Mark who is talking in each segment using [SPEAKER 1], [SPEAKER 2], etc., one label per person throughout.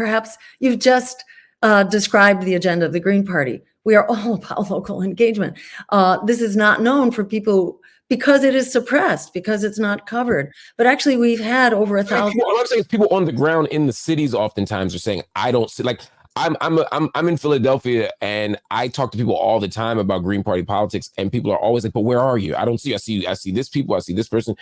[SPEAKER 1] perhaps you've just described the agenda of the Green Party. We are all about local engagement. This is not known for people because it is suppressed, because it's not covered. But actually, we've had over 1,000.
[SPEAKER 2] All I'm saying is people on the ground in the cities oftentimes are saying, I don't see, like, I'm in Philadelphia, and I talk to people all the time about Green Party politics, and people are always like, but where are you? I don't see you. I see this people, I see this person.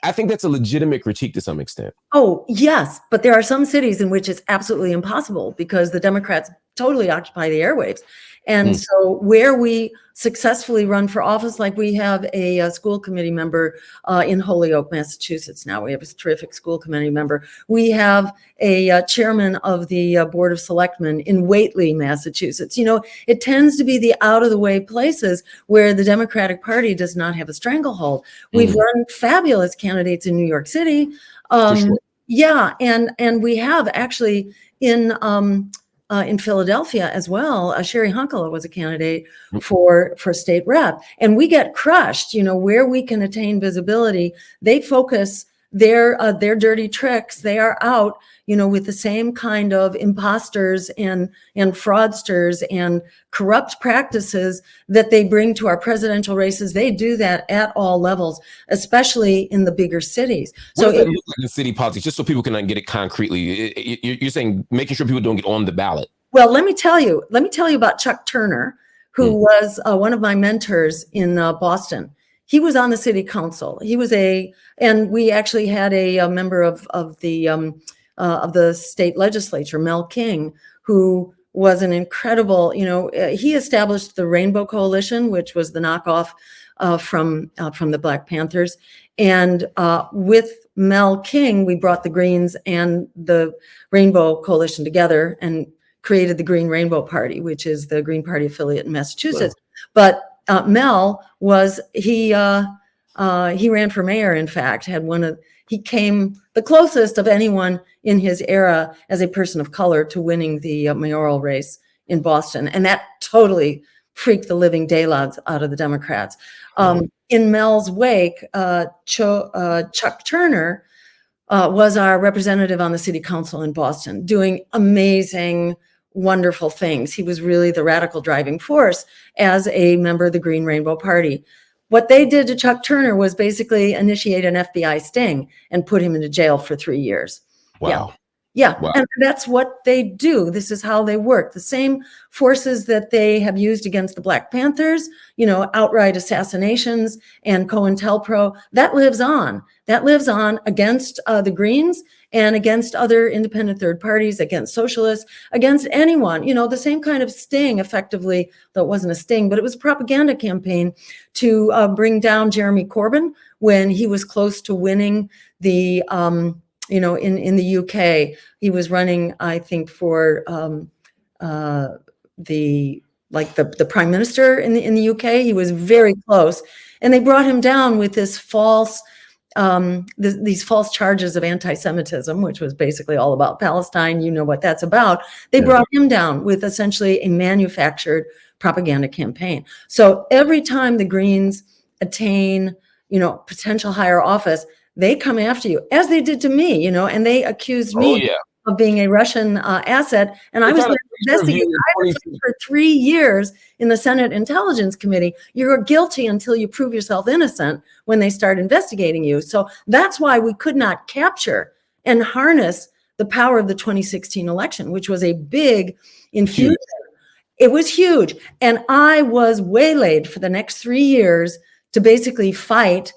[SPEAKER 2] I think that's a legitimate critique to some extent.
[SPEAKER 1] Oh, yes. But there are some cities in which it's absolutely impossible because the Democrats totally occupy the airwaves. And so where we successfully run for office, like we have a school committee member in Holyoke, Massachusetts now. We have a terrific school committee member. We have a chairman of the Board of Selectmen in Whately, Massachusetts. You know, it tends to be the out-of-the-way places where the Democratic Party does not have a stranglehold. We've run fabulous candidates in New York City.
[SPEAKER 2] Sure.
[SPEAKER 1] Yeah, and we have actually in Philadelphia as well. Sherry Hunkela was a candidate for state rep, and we get crushed. You know, where we can attain visibility, they focus their dirty tricks. They are out, you know, with the same kind of imposters and fraudsters and corrupt practices that they bring to our presidential races. They do that at all levels, especially in the bigger cities.
[SPEAKER 2] What does that look like in city politics, just so people can get it concretely? You're saying making sure people don't get on the ballot.
[SPEAKER 1] Well, let me tell you about Chuck Turner, who was one of my mentors in Boston. He was on the city council. He was and we actually had a member of the state legislature, Mel King, who was an incredible, you know, he established the Rainbow Coalition, which was the knockoff from the Black Panthers. And with Mel King, we brought the Greens and the Rainbow Coalition together and created the Green Rainbow Party, which is the Green Party affiliate in Massachusetts. Wow. But Mel he ran for mayor, in fact, he came the closest of anyone in his era as a person of color to winning the mayoral race in Boston. And that totally freaked the living daylights out of the Democrats. In Mel's wake, Chuck Turner was our representative on the city council in Boston, doing amazing, wonderful things. He was really the radical driving force as a member of the Green Rainbow Party. What they did to Chuck Turner was basically initiate an FBI sting and put him into jail for 3 years.
[SPEAKER 2] Wow.
[SPEAKER 1] Yeah. Wow. And that's what they do. This is how they work. The same forces that they have used against the Black Panthers, you know, outright assassinations and COINTELPRO, that lives on. That lives on against the Greens and against other independent third parties, against socialists, against anyone. You know, the same kind of sting, effectively, though it wasn't a sting, but it was a propaganda campaign to bring down Jeremy Corbyn when he was close to winning the you know, in the UK, he was running, I think, for the prime minister in the UK. He was very close, and they brought him down with this false, these false charges of anti-Semitism, which was basically all about Palestine. You know what that's about. They brought him down with essentially a manufactured propaganda campaign. So every time the Greens attain, you know, potential higher office, they come after you, as they did to me, you know, and they accused me of being a Russian asset. And I was investigating for 3 years in the Senate Intelligence Committee. You're guilty until you prove yourself innocent when they start investigating you. So that's why we could not capture and harness the power of the 2016 election, which was a big infusion. It was huge. And I was waylaid for the next 3 years to basically fight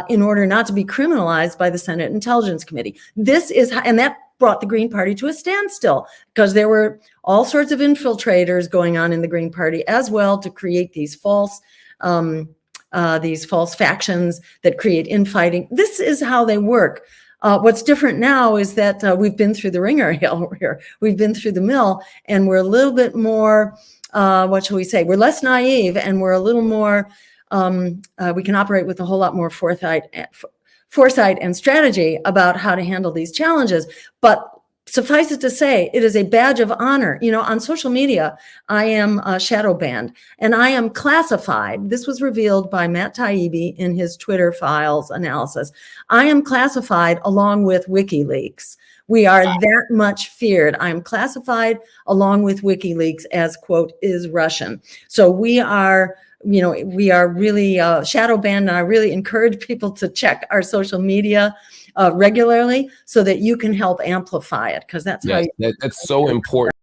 [SPEAKER 1] in order not to be criminalized by the Senate Intelligence Committee. And that brought the Green Party to a standstill because there were all sorts of infiltrators going on in the Green Party as well to create these false factions that create infighting. This is how they work. What's different now is that we've been through the ringer here. We've been through the mill, and we're a little bit more, what shall we say? We're less naive, and we're a little more, we can operate with a whole lot more foresight and strategy about how to handle these challenges. But suffice it to say, it is a badge of honor. You know, on social media, I am shadow banned and I am classified. This was revealed by Matt Taibbi in his Twitter files analysis. I am classified along with WikiLeaks. We are that much feared. I'm classified along with WikiLeaks as, quote, is Russian. So we are, you know, we are really shadow banned, and I really encourage people to check our social media regularly so that you can help amplify it, because that's how
[SPEAKER 2] that's so important.